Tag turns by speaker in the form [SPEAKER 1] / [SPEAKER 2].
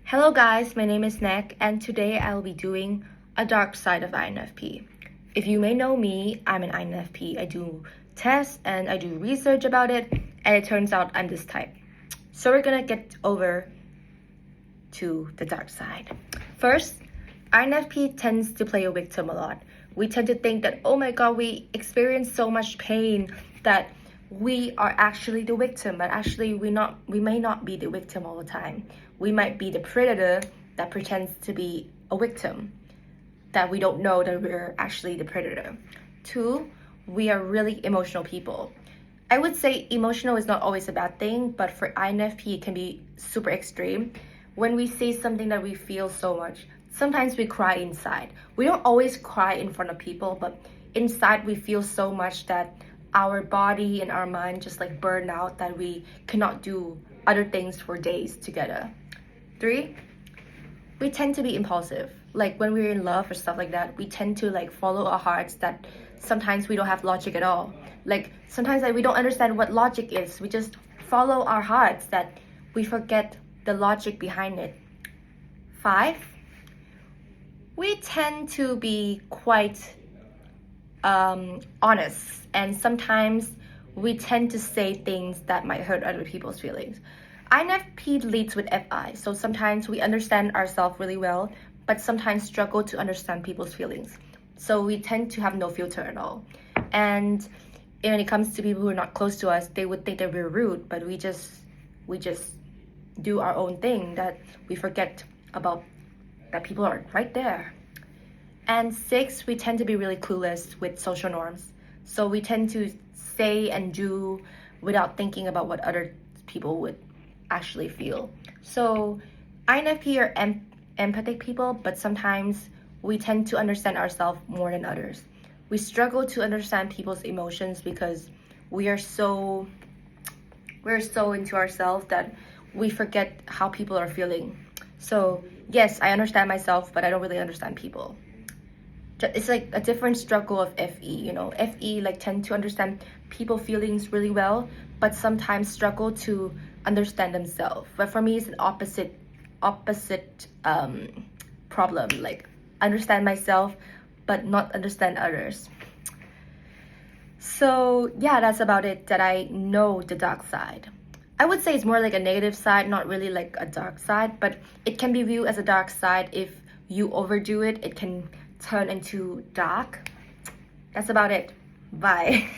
[SPEAKER 1] Hello guys, my name is Nek and today I will be doing a dark side of INFP. If you may know me, I'm an INFP. I do tests and I do research about it and it turns out I'm this type. So we're gonna get over to the dark side. First, INFP tends to play a victim a lot. We tend to think that, oh my god, we experience so much pain that we are actually the victim, but actually we may not be the victim all the time. We might be the predator that pretends to be a victim, that we don't know that we're actually the predator. Two, we are really emotional people. I would say emotional is not always a bad thing, but for INFP it can be super extreme. When we say something that we feel so much, sometimes we cry inside. We don't always cry in front of people, but inside we feel so much that our body and our mind just like burn out that we cannot do other things for days together. Three, we tend to be impulsive. Like when we're in love or stuff like that, we tend to like follow our hearts that sometimes we don't have logic at all. Like sometimes like, we don't understand what logic is. We just follow our hearts that we forget the logic behind it. Five, we tend to be quite honest, and sometimes we tend to say things that might hurt other people's feelings. INFP leads with FI, so sometimes we understand ourselves really well, but sometimes struggle to understand people's feelings. So we tend to have no filter at all. And when it comes to people who are not close to us, they would think that we're rude, but we just do our own thing, that we forget about that people are right there. And six, we tend to be really clueless with social norms. So we tend to say and do without thinking about what other people would actually feel. So INFP are empathic people, but sometimes we tend to understand ourselves more than others. We struggle to understand people's emotions because we're so into ourselves that we forget how people are feeling. So yes, I understand myself, but I don't really understand people. It's like a different struggle of FE, you know. FE like tend to understand people feelings really well, but sometimes struggle to understand themselves. But for me, it's an opposite problem. Like understand myself, but not understand others. So yeah, that's about it. That I know the dark side. I would say it's more like a negative side, not really like a dark side, but it can be viewed as a dark side if you overdo it. It can turn into dark. That's about it. Bye.